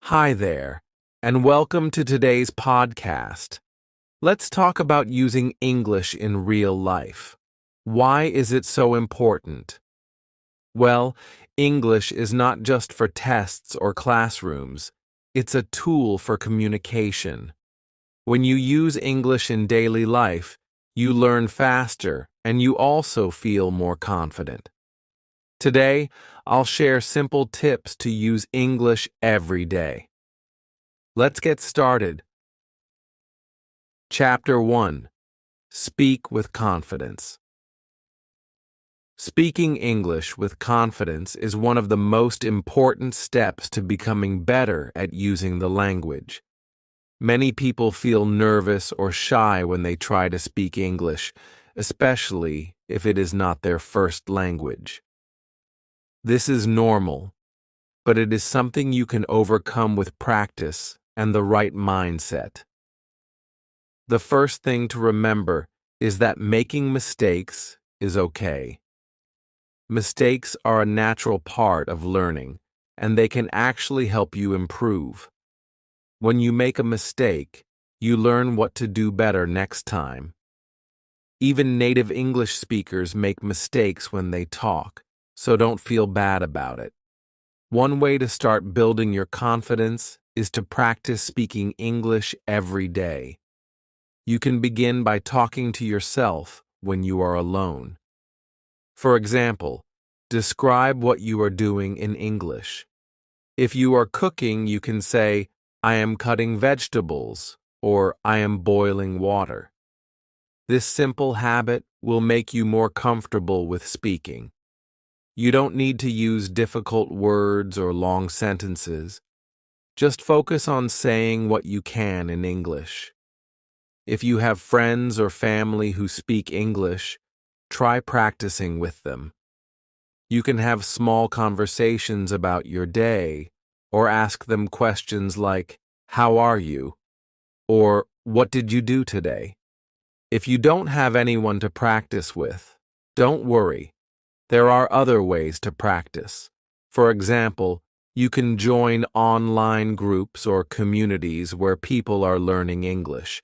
Hi there, and welcome to today's podcast. Let's talk about using English in real life. Why is it so important? Well, English is not just for tests or classrooms. It's a tool for communication. When you use English in daily life, you learn faster and you also feel more confident. Today, I'll share simple tips to use English every day. Let's get started. Chapter 1. Speak with confidence. Speaking English with confidence is one of the most important steps to becoming better at using the language. Many people feel nervous or shy when they try to speak English, especially if it is not their first language. This is normal, but it is something you can overcome with practice and the right mindset. The first thing to remember is that making mistakes is okay. Mistakes are a natural part of learning, and they can actually help you improve. When you make a mistake, you learn what to do better next time. Even native English speakers make mistakes when they talk, so don't feel bad about it. One way to start building your confidence is to practice speaking English every day. You can begin by talking to yourself when you are alone. For example, describe what you are doing in English. If you are cooking, you can say, "I am cutting vegetables," or "I am boiling water." This simple habit will make you more comfortable with speaking. You don't need to use difficult words or long sentences. Just focus on saying what you can in English. If you have friends or family who speak English, try practicing with them. You can have small conversations about your day, or ask them questions like, "How are you?" or "What did you do today?" If you don't have anyone to practice with, don't worry. There are other ways to practice. For example, you can join online groups or communities where people are learning English.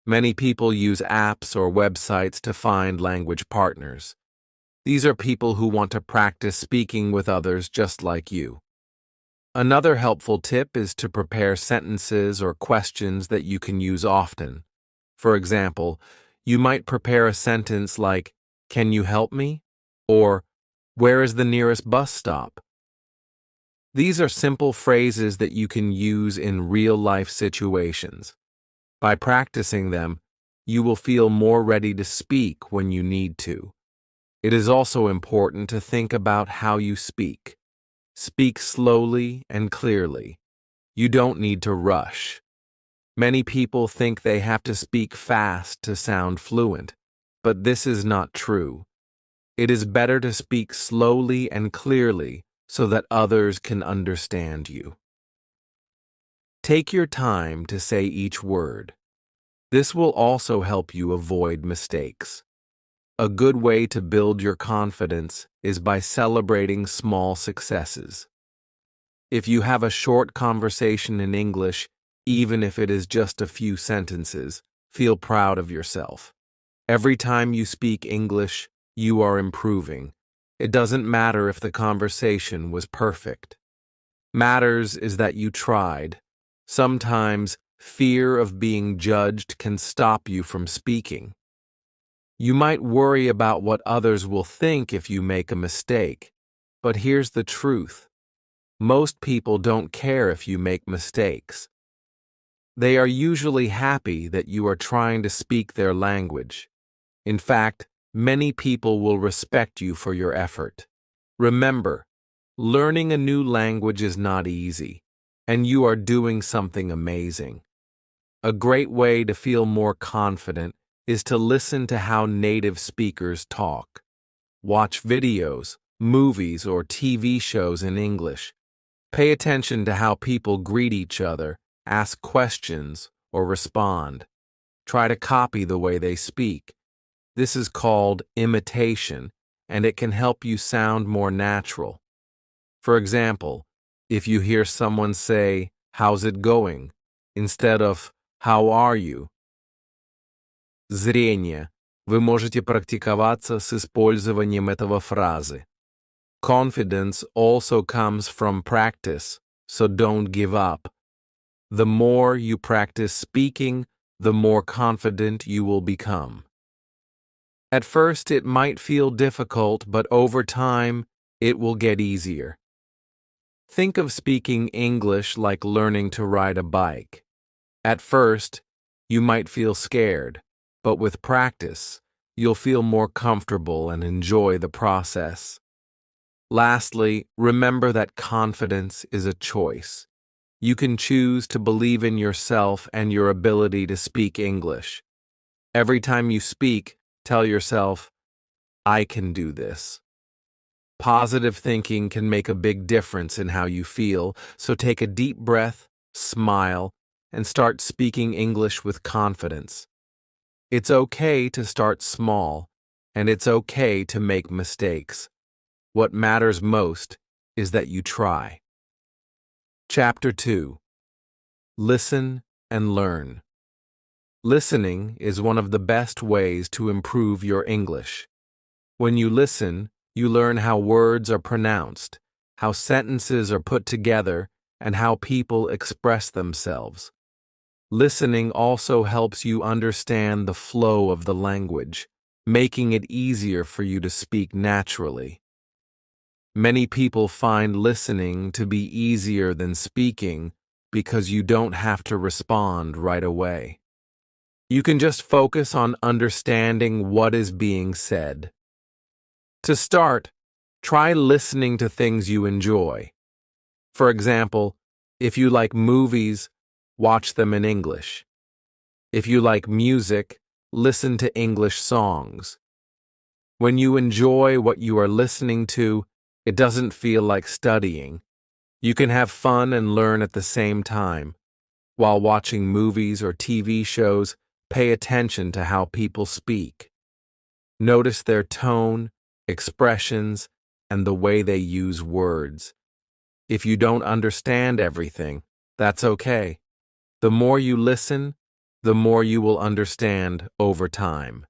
Many people use apps or websites to find language partners. These are people who want to practice speaking with others just like you. Another helpful tip is to prepare sentences or questions that you can use often. For example, you might prepare a sentence like, "Can you help me?" or "Where is the nearest bus stop?" These are simple phrases that you can use in real-life situations. By practicing them, you will feel more ready to speak when you need to. It is also important to think about how you speak. Speak slowly and clearly. You don't need to rush. Many people think they have to speak fast to sound fluent, but this is not true. It is better to speak slowly and clearly so that others can understand you. Take your time to say each word. This will also help you avoid mistakes. A good way to build your confidence is by celebrating small successes. If you have a short conversation in English, even if it is just a few sentences, feel proud of yourself. Every time you speak English, you are improving. It doesn't matter if the conversation was perfect. Matters is that you tried. Sometimes fear of being judged can stop you from speaking. You might worry about what others will think if you make a mistake, but here's the truth. Most people don't care if you make mistakes. They are usually happy that you are trying to speak their language. In fact, many people will respect you for your effort. Remember, learning a new language is not easy, and you are doing something amazing. A great way to feel more confident is to listen to how native speakers talk. Watch videos, movies, or TV shows in English. Pay attention to how people greet each other, ask questions, or respond. Try to copy the way they speak. This is called imitation, and it can help you sound more natural. For example, if you hear someone say, how's it going, instead of how are you. Зрение. Вы можете практиковаться с использованием этого фразы. Confidence also comes from practice, so don't give up. The more you practice speaking, the more confident you will become. At first, it might feel difficult, but over time, it will get easier. Think of speaking English like learning to ride a bike. At first, you might feel scared, but with practice, you'll feel more comfortable and enjoy the process. Lastly, remember that confidence is a choice. You can choose to believe in yourself and your ability to speak English. Every time you speak, tell yourself, I can do this. Positive thinking can make a big difference in how you feel, so take a deep breath, smile, and start speaking English with confidence. It's okay to start small, and it's okay to make mistakes. What matters most is that you try. Chapter 2. Listen and learn. Listening is one of the best ways to improve your English. When you listen, you learn how words are pronounced, how sentences are put together, and how people express themselves. Listening also helps you understand the flow of the language, making it easier for you to speak naturally. Many people find listening to be easier than speaking because you don't have to respond right away. You can just focus on understanding what is being said. To start, try listening to things you enjoy. For example, if you like movies, watch them in English. If you like music, listen to English songs. When you enjoy what you are listening to, it doesn't feel like studying. You can have fun and learn at the same time. While watching movies or TV shows, pay attention to how people speak. Notice their tone, expressions, and the way they use words. If you don't understand everything, that's okay. The more you listen, the more you will understand over time.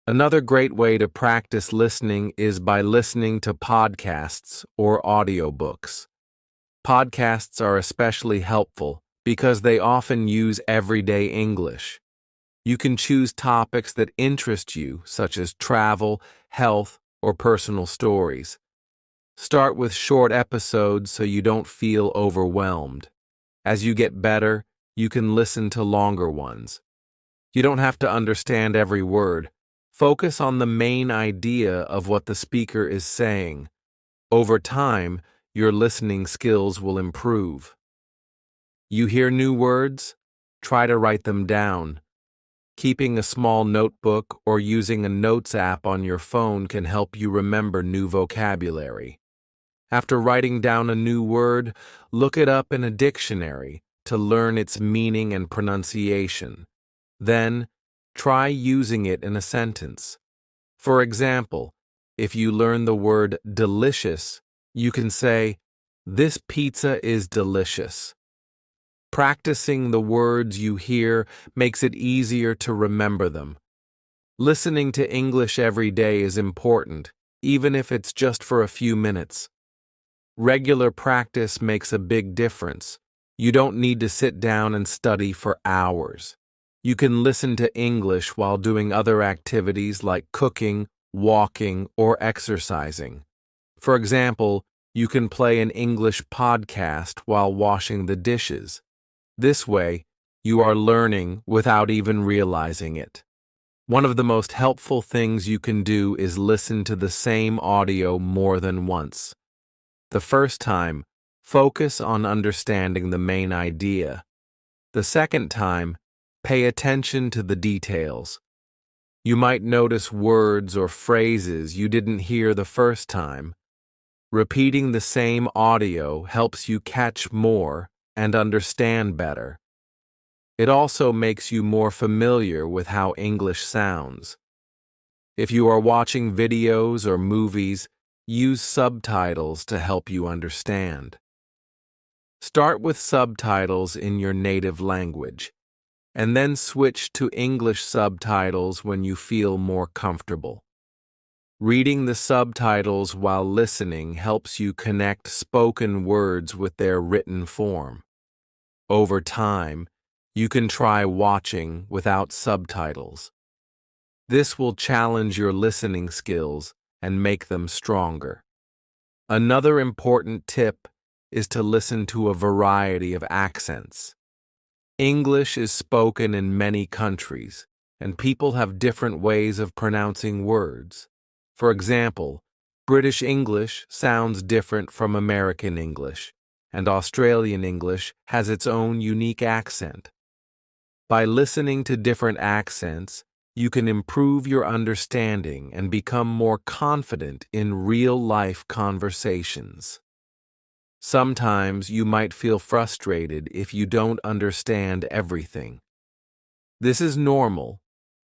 Another great way to practice listening is by listening to podcasts or audiobooks. Podcasts are especially helpful because they often use everyday English. You can choose topics that interest you, such as travel, health, or personal stories. Start with short episodes so you don't feel overwhelmed. As you get better, you can listen to longer ones. You don't have to understand every word. Focus on the main idea of what the speaker is saying. Over time, your listening skills will improve. You hear new words? Try to write them down. Keeping a small notebook or using a notes app on your phone can help you remember new vocabulary. After writing down a new word, look it up in a dictionary to learn its meaning and pronunciation. Then, try using it in a sentence. For example, if you learn the word delicious, you can say, "This pizza is delicious." Practicing the words you hear makes it easier to remember them. Listening to English every day is important, even if it's just for a few minutes. Regular practice makes a big difference. You don't need to sit down and study for hours. You can listen to English while doing other activities like cooking, walking, or exercising. For example, you can play an English podcast while washing the dishes. This way, you are learning without even realizing it. One of the most helpful things you can do is listen to the same audio more than once. The first time, focus on understanding the main idea. The second time, pay attention to the details. You might notice words or phrases you didn't hear the first time. Repeating the same audio helps you catch more and understand better. It also makes you more familiar with how English sounds. If you are watching videos or movies, use subtitles to help you understand. Start with subtitles in your native language, and then switch to English subtitles when you feel more comfortable. Reading the subtitles while listening helps you connect spoken words with their written form. Over time, you can try watching without subtitles. This will challenge your listening skills and make them stronger. Another important tip is to listen to a variety of accents. English is spoken in many countries, and people have different ways of pronouncing words. For example, British English sounds different from American English, and Australian English has its own unique accent. By listening to different accents, you can improve your understanding and become more confident in real-life conversations. Sometimes you might feel frustrated if you don't understand everything. This is normal,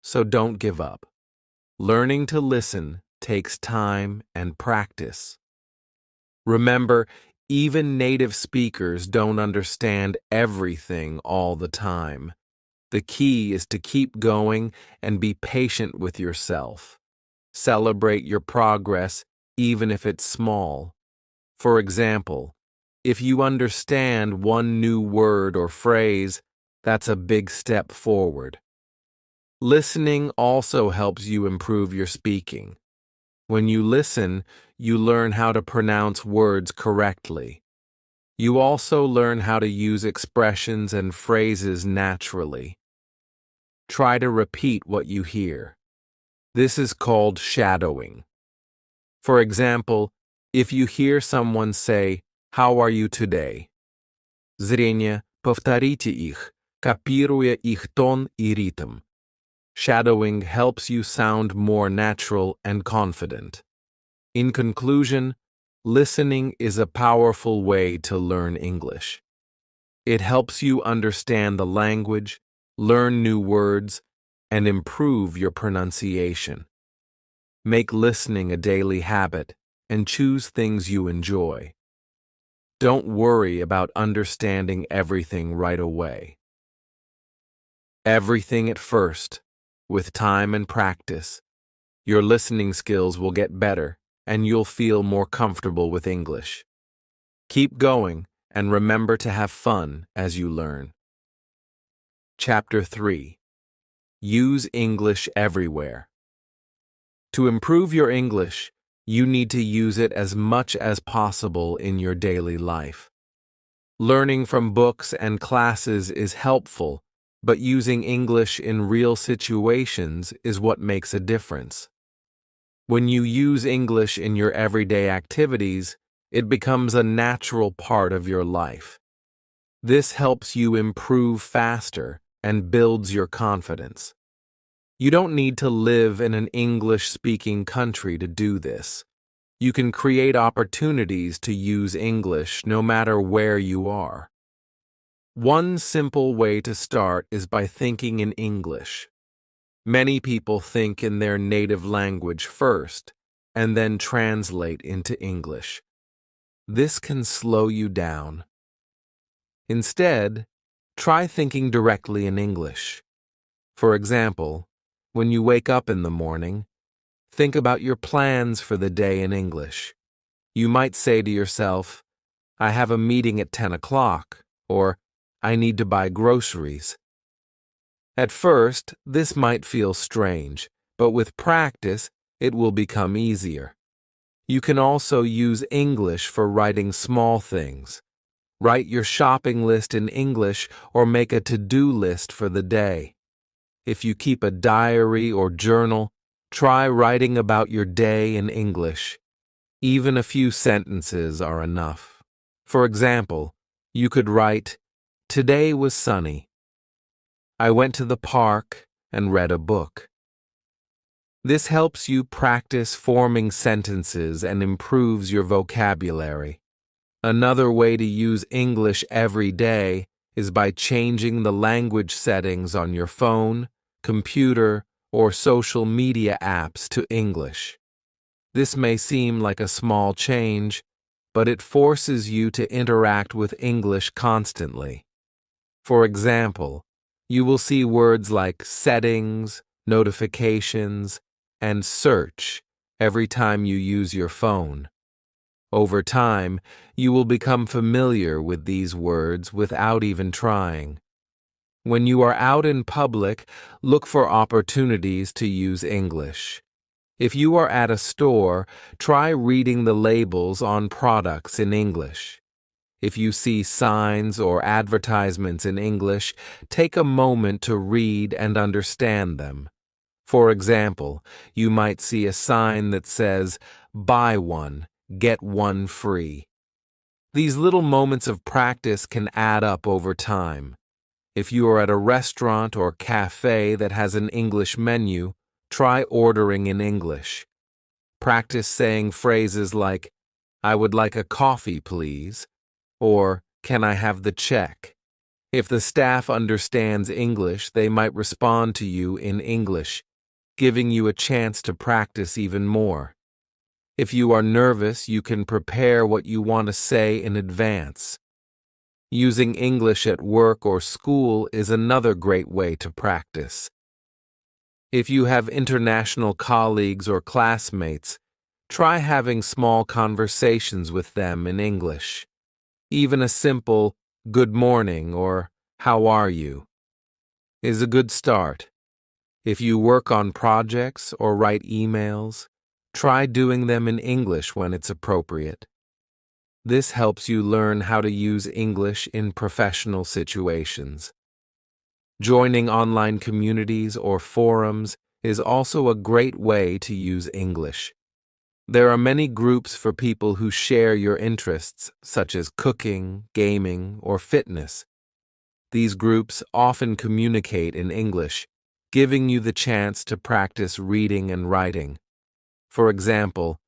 so don't give up. Learning to listen takes time and practice. Remember, even native speakers don't understand everything all the time. The key is to keep going and be patient with yourself. Celebrate your progress, even if it's small. For example, if you understand one new word or phrase, that's a big step forward. Listening also helps you improve your speaking. When you listen, you learn how to pronounce words correctly. You also learn how to use expressions and phrases naturally. Try to repeat what you hear. This is called shadowing. For example, if you hear someone say, "How are you today?" Зрение, повторите их, копируя их тон и ритм. Shadowing helps you sound more natural and confident. In conclusion, listening is a powerful way to learn English. It helps you understand the language, learn new words, and improve your pronunciation. Make listening a daily habit and choose things you enjoy. Don't worry about understanding everything right away. Everything at first. With time and practice, your listening skills will get better and you'll feel more comfortable with English. Keep going and remember to have fun as you learn. Chapter 3. Use English everywhere. To improve your English, you need to use it as much as possible in your daily life. Learning from books and classes is helpful, but using English in real situations is what makes a difference. When you use English in your everyday activities, it becomes a natural part of your life. This helps you improve faster and builds your confidence. You don't need to live in an English-speaking country to do this. You can create opportunities to use English no matter where you are. One simple way to start is by thinking in English. Many people think in their native language first, and then translate into English. This can slow you down. Instead, try thinking directly in English. For example, when you wake up in the morning, think about your plans for the day in English. You might say to yourself, "I have a meeting at 10 o'clock," or "I need to buy groceries." At first, this might feel strange, but with practice, it will become easier. You can also use English for writing small things. Write your shopping list in English or make a to-do list for the day. If you keep a diary or journal, try writing about your day in English. Even a few sentences are enough. For example, you could write, "Today was sunny. I went to the park and read a book." This helps you practice forming sentences and improves your vocabulary. Another way to use English every day is by changing the language settings on your phone, computer, or social media apps to English. This may seem like a small change, but it forces you to interact with English constantly. For example, you will see words like settings, notifications, and search every time you use your phone. Over time, you will become familiar with these words without even trying. When you are out in public, look for opportunities to use English. If you are at a store, try reading the labels on products in English. If you see signs or advertisements in English, take a moment to read and understand them. For example, you might see a sign that says, "Buy one, get one free." These little moments of practice can add up over time. If you are at a restaurant or cafe that has an English menu, try ordering in English. Practice saying phrases like, "I would like a coffee, please," or "Can I have the check?" If the staff understands English, they might respond to you in English, giving you a chance to practice even more. If you are nervous, you can prepare what you want to say in advance. Using English at work or school is another great way to practice. If you have international colleagues or classmates, try having small conversations with them in English. Even a simple "good morning" or "how are you" is a good start. If you work on projects or write emails, try doing them in English when it's appropriate. This helps you learn how to use English in professional situations. Joining online communities or forums is also a great way to use English. There are many groups for people who share your interests, such as cooking, gaming, or fitness. These groups often communicate in English, giving you the chance to practice reading and writing. For example,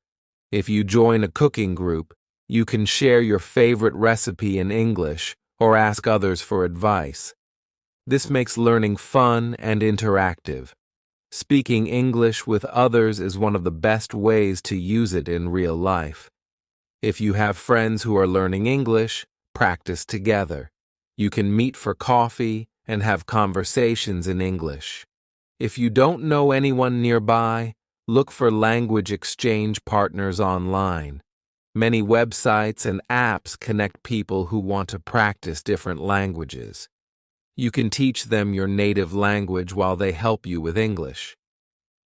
if you join a cooking group, you can share your favorite recipe in English or ask others for advice. This makes learning fun and interactive. Speaking English with others is one of the best ways to use it in real life. If you have friends who are learning English, practice together. You can meet for coffee and have conversations in English. If you don't know anyone nearby, look for language exchange partners online. Many websites and apps connect people who want to practice different languages. You can teach them your native language while they help you with English.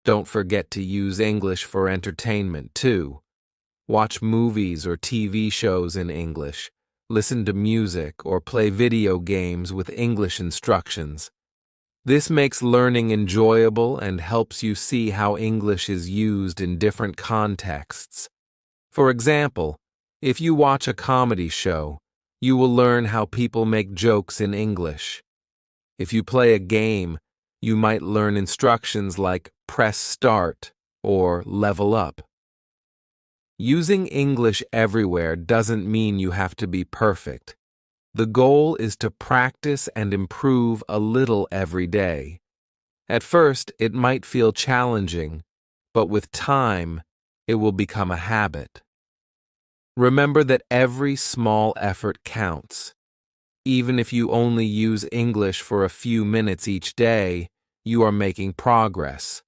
Don't forget to use English for entertainment, too. Watch movies or TV shows in English, listen to music, or play video games with English instructions. This makes learning enjoyable and helps you see how English is used in different contexts. For example, if you watch a comedy show, you will learn how people make jokes in English. If you play a game, you might learn instructions like "press start" or "level up." Using English everywhere doesn't mean you have to be perfect. The goal is to practice and improve a little every day. At first, it might feel challenging, but with time, it will become a habit. Remember that every small effort counts. Even if you only use English for a few minutes each day, you are making progress.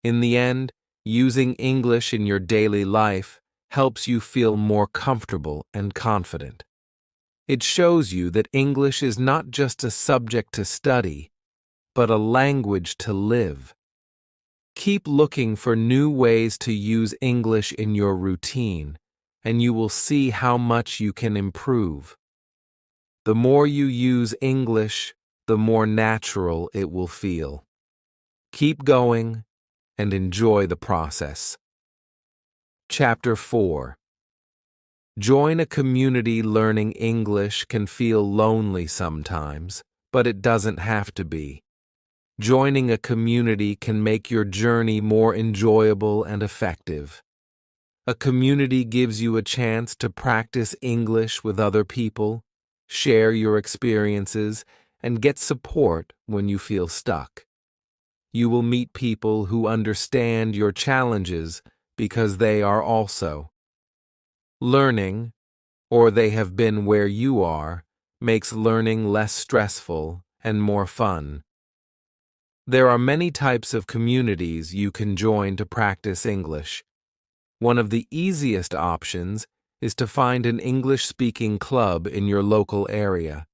In the end, using English in your daily life helps you feel more comfortable and confident. It shows you that English is not just a subject to study, but a language to live. Keep looking for new ways to use English in your routine, and you will see how much you can improve. The more you use English, the more natural it will feel. Keep going and enjoy the process. Chapter 4. Join a community. Learning English can feel lonely sometimes, but it doesn't have to be. Joining a community can make your journey more enjoyable and effective. A community gives you a chance to practice English with other people, share your experiences, and get support when you feel stuck. You will meet people who understand your challenges because they are also Learning, or they have been where you are, makes learning less stressful and more fun. There are many types of communities you can join to practice English. One of the easiest options is to find an English-speaking club in your local area.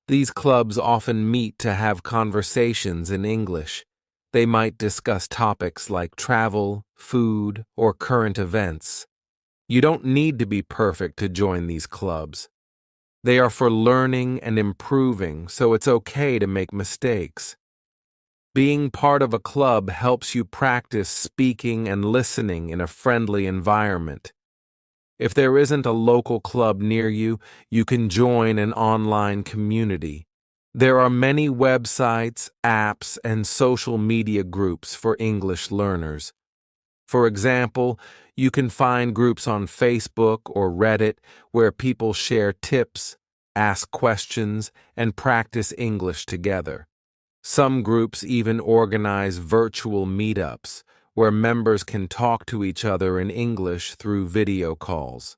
These clubs often meet to have conversations in English. They might discuss topics like travel, food, or current events. You don't need to be perfect to join these clubs. They are for learning and improving, so it's okay to make mistakes. Being part of a club helps you practice speaking and listening in a friendly environment. If there isn't a local club near you, you can join an online community. There are many websites, apps, and social media groups for English learners. For example, you can find groups on Facebook or Reddit where people share tips, ask questions, and practice English together. Some groups even organize virtual meetups where members can talk to each other in English through video calls.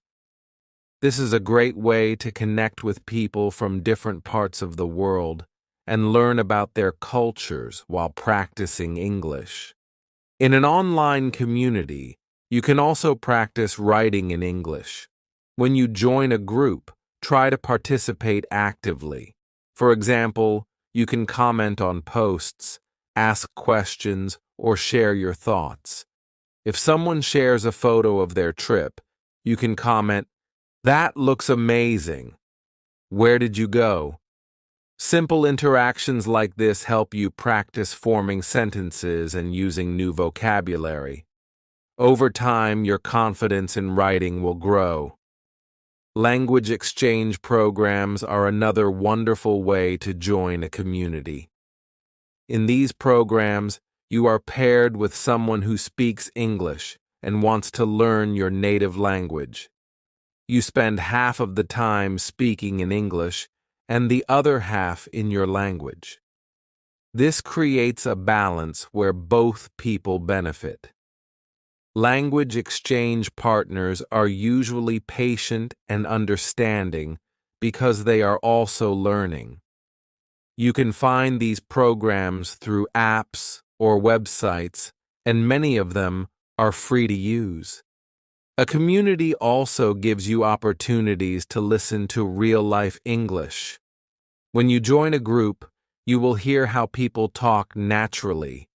This is a great way to connect with people from different parts of the world and learn about their cultures while practicing English. In an online community, you can also practice writing in English. When you join a group, try to participate actively. For example, you can comment on posts, ask questions, or share your thoughts. If someone shares a photo of their trip, you can comment, "That looks amazing. Where did you go?" Simple interactions like this help you practice forming sentences and using new vocabulary. Over time, your confidence in writing will grow. Language exchange programs are another wonderful way to join a community. In these programs, you are paired with someone who speaks English and wants to learn your native language. You spend half of the time speaking in English and the other half in your language. This creates a balance where both people benefit. Language exchange partners are usually patient and understanding because they are also learning. You can find these programs through apps or websites, and many of them are free to use. A community also gives you opportunities to listen to real-life English. When you join a group, you will hear how people talk naturally.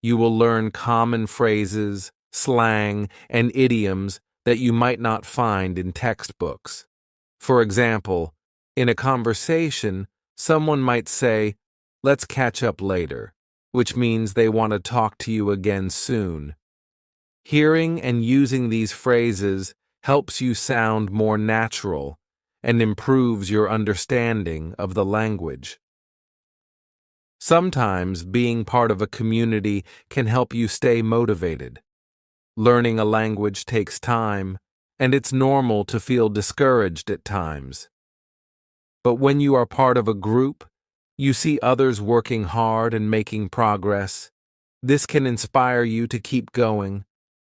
You will learn common phrases, slang, and idioms that you might not find in textbooks. For example, in a conversation, someone might say, "Let's catch up later," which means they want to talk to you again soon. Hearing and using these phrases helps you sound more natural and improves your understanding of the language. Sometimes being part of a community can help you stay motivated. Learning a language takes time, and it's normal to feel discouraged at times. But when you are part of a group, you see others working hard and making progress. This can inspire you to keep going.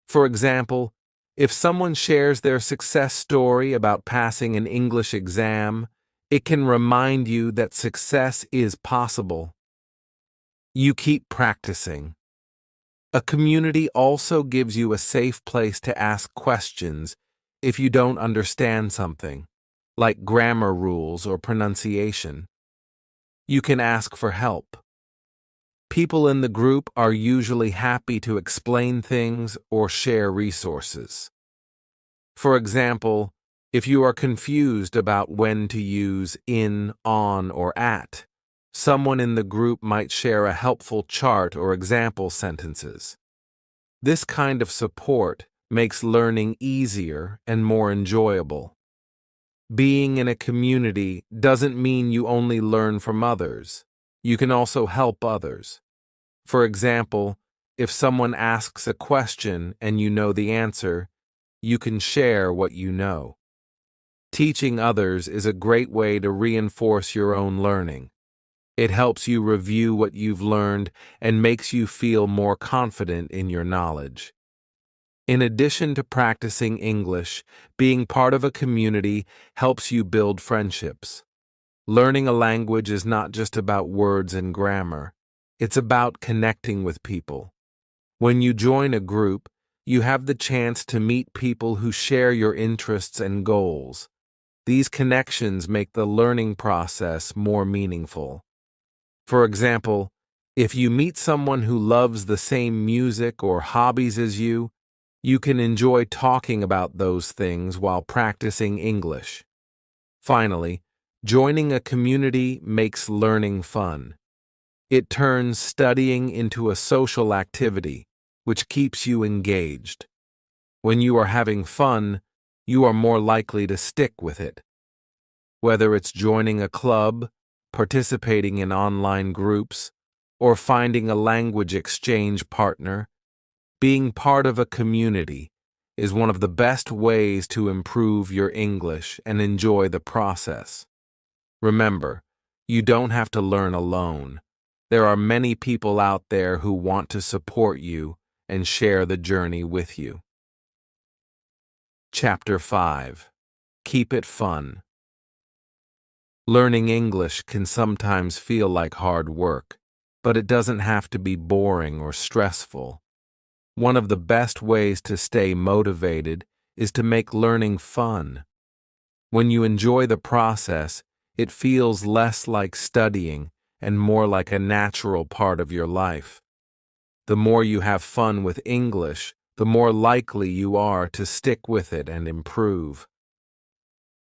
For example, if someone shares their success story about passing an English exam, it can remind you that success is possible. You keep practicing. A community also gives you a safe place to ask questions if you don't understand something, like grammar rules or pronunciation. You can ask for help. People in the group are usually happy to explain things or share resources. For example, if you are confused about when to use in, on, or at, someone in the group might share a helpful chart or example sentences. This kind of support makes learning easier and more enjoyable. Being in a community doesn't mean you only learn from others. You can also help others. For example, if someone asks a question and you know the answer, you can share what you know. Teaching others is a great way to reinforce your own learning. It helps you review what you've learned and makes you feel more confident in your knowledge. In addition to practicing English, being part of a community helps you build friendships. Learning a language is not just about words and grammar. It's about connecting with people. When you join a group, you have the chance to meet people who share your interests and goals. These connections make the learning process more meaningful. For example, if you meet someone who loves the same music or hobbies as you can enjoy talking about those things while practicing English. Finally, joining a community makes learning fun. It turns studying into a social activity, which keeps you engaged. When you are having fun, you are more likely to stick with it. Whether it's joining a club, participating in online groups, or finding a language exchange partner, being part of a community is one of the best ways to improve your English and enjoy the process. Remember, you don't have to learn alone. There are many people out there who want to support you and share the journey with you. Chapter 5. Keep it fun. Learning English can sometimes feel like hard work, but it doesn't have to be boring or stressful. One of the best ways to stay motivated is to make learning fun. When you enjoy the process, it feels less like studying and more like a natural part of your life. The more you have fun with English, the more likely you are to stick with it and improve.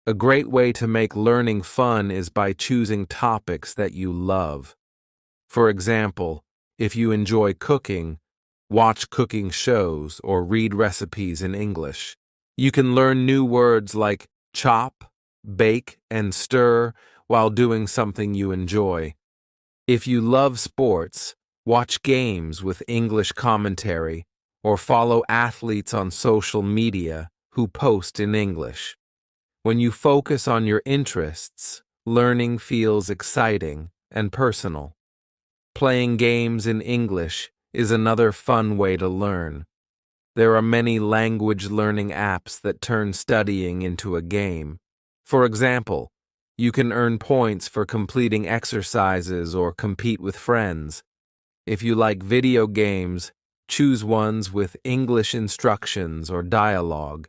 A great way to make learning fun is by choosing topics that you love. For example, if you enjoy cooking, watch cooking shows or read recipes in English. You can learn new words like chop, bake, and stir while doing something you enjoy. If you love sports, watch games with English commentary or follow athletes on social media who post in English. When you focus on your interests, learning feels exciting and personal. Playing games in English is another fun way to learn. There are many language learning apps that turn studying into a game. For example, you can earn points for completing exercises or compete with friends. If you like video games, choose ones with English instructions or dialogue.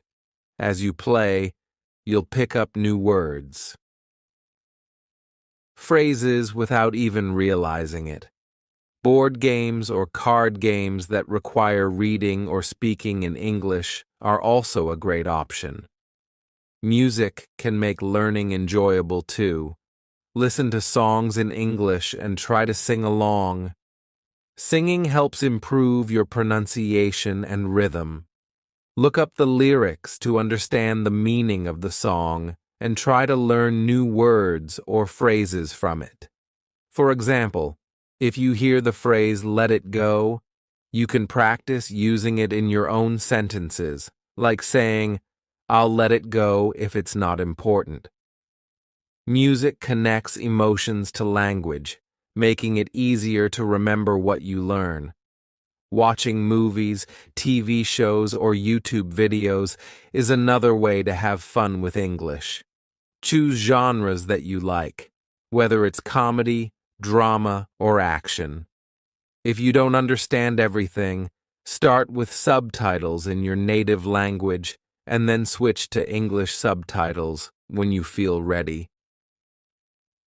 As you play, you'll pick up new words. Phrases without even realizing it. Board games or card games that require reading or speaking in English are also a great option. Music can make learning enjoyable too. Listen to songs in English and try to sing along. Singing helps improve your pronunciation and rhythm. Look up the lyrics to understand the meaning of the song and try to learn new words or phrases from it. For example, if you hear the phrase "let it go," you can practice using it in your own sentences, like saying, "I'll let it go if it's not important." Music connects emotions to language, making it easier to remember what you learn. Watching movies, TV shows, or YouTube videos is another way to have fun with English. Choose genres that you like, whether it's comedy, drama, or action. If you don't understand everything, start with subtitles in your native language and then switch to English subtitles when you feel ready.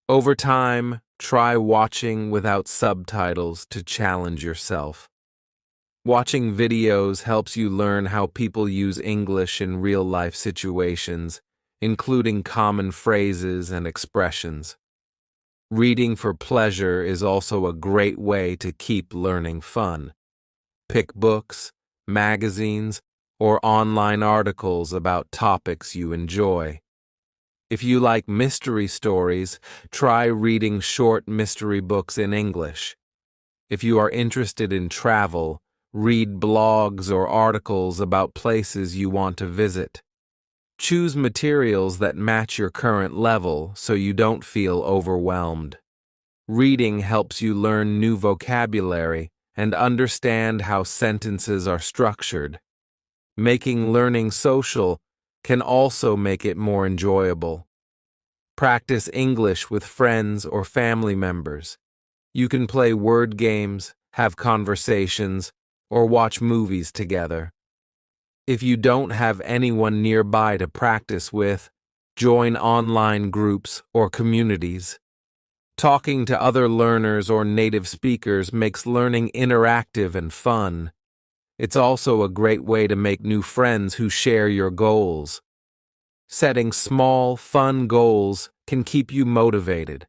Over time, try watching without subtitles to challenge yourself. Watching videos helps you learn how people use English in real-life situations, including common phrases and expressions. Reading for pleasure is also a great way to keep learning fun. Pick books, magazines, or online articles about topics you enjoy. If you like mystery stories, try reading short mystery books in English. If you are interested in travel, read blogs or articles about places you want to visit. Choose materials that match your current level so you don't feel overwhelmed. Reading helps you learn new vocabulary and understand how sentences are structured. Making learning social can also make it more enjoyable. Practice English with friends or family members. You can play word games, have conversations, or watch movies together. If you don't have anyone nearby to practice with, join online groups or communities. Talking to other learners or native speakers makes learning interactive and fun. It's also a great way to make new friends who share your goals. Setting small, fun goals can keep you motivated.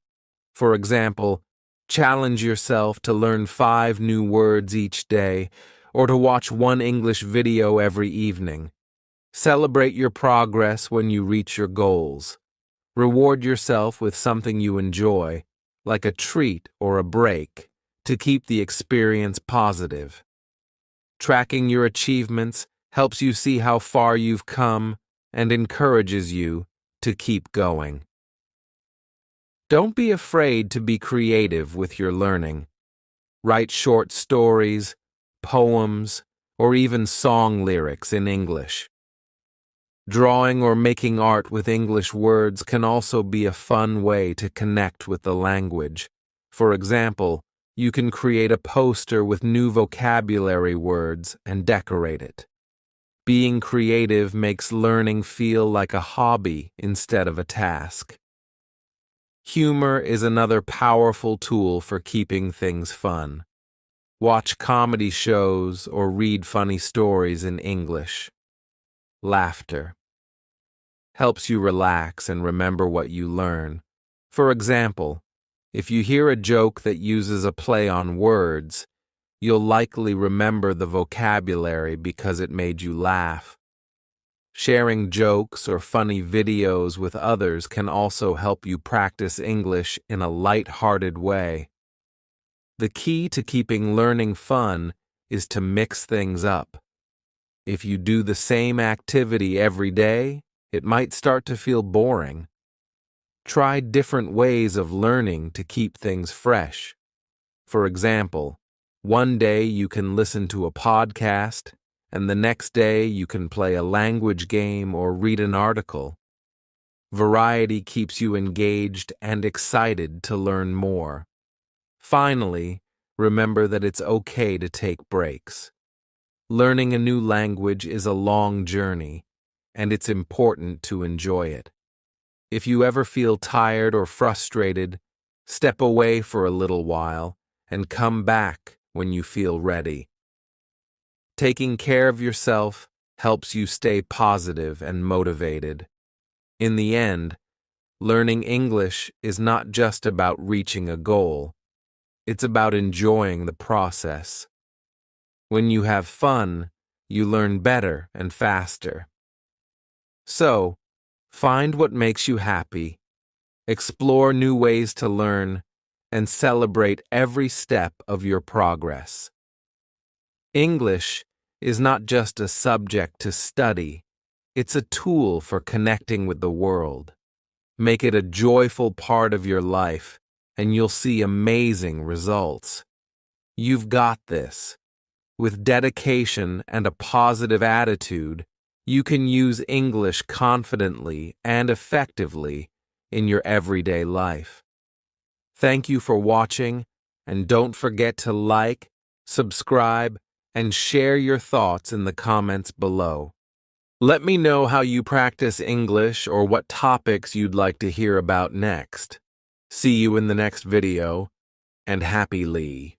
For example, challenge yourself to learn 5 new words each day or to watch 1 English video every evening. Celebrate your progress when you reach your goals. Reward yourself with something you enjoy, like a treat or a break, to keep the experience positive. Tracking your achievements helps you see how far you've come and encourages you to keep going. Don't be afraid to be creative with your learning. Write short stories, poems, or even song lyrics in English. Drawing or making art with English words can also be a fun way to connect with the language. For example, you can create a poster with new vocabulary words and decorate it. Being creative makes learning feel like a hobby instead of a task. Humor is another powerful tool for keeping things fun. Watch comedy shows or read funny stories in English. Laughter helps you relax and remember what you learn. For example, if you hear a joke that uses a play on words, you'll likely remember the vocabulary because it made you laugh. Sharing jokes or funny videos with others can also help you practice English in a light-hearted way. The key to keeping learning fun is to mix things up. If you do the same activity every day, it might start to feel boring. Try different ways of learning to keep things fresh. For example, one day you can listen to a podcast, and the next day you can play a language game or read an article. Variety keeps you engaged and excited to learn more. Finally, remember that it's okay to take breaks. Learning a new language is a long journey, and it's important to enjoy it. If you ever feel tired or frustrated, step away for a little while and come back when you feel ready. Taking care of yourself helps you stay positive and motivated. In the end, learning English is not just about reaching a goal. It's about enjoying the process. When you have fun, you learn better and faster. So, find what makes you happy, explore new ways to learn, and celebrate every step of your progress. English is not just a subject to study, it's a tool for connecting with the world. Make it a joyful part of your life, and you'll see amazing results. You've got this. With dedication and a positive attitude, you can use English confidently and effectively in your everyday life. Thank you for watching, and don't forget to like, subscribe, and share your thoughts in the comments below. Let me know how you practice English or what topics you'd like to hear about next. See you in the next video, and happy Lee.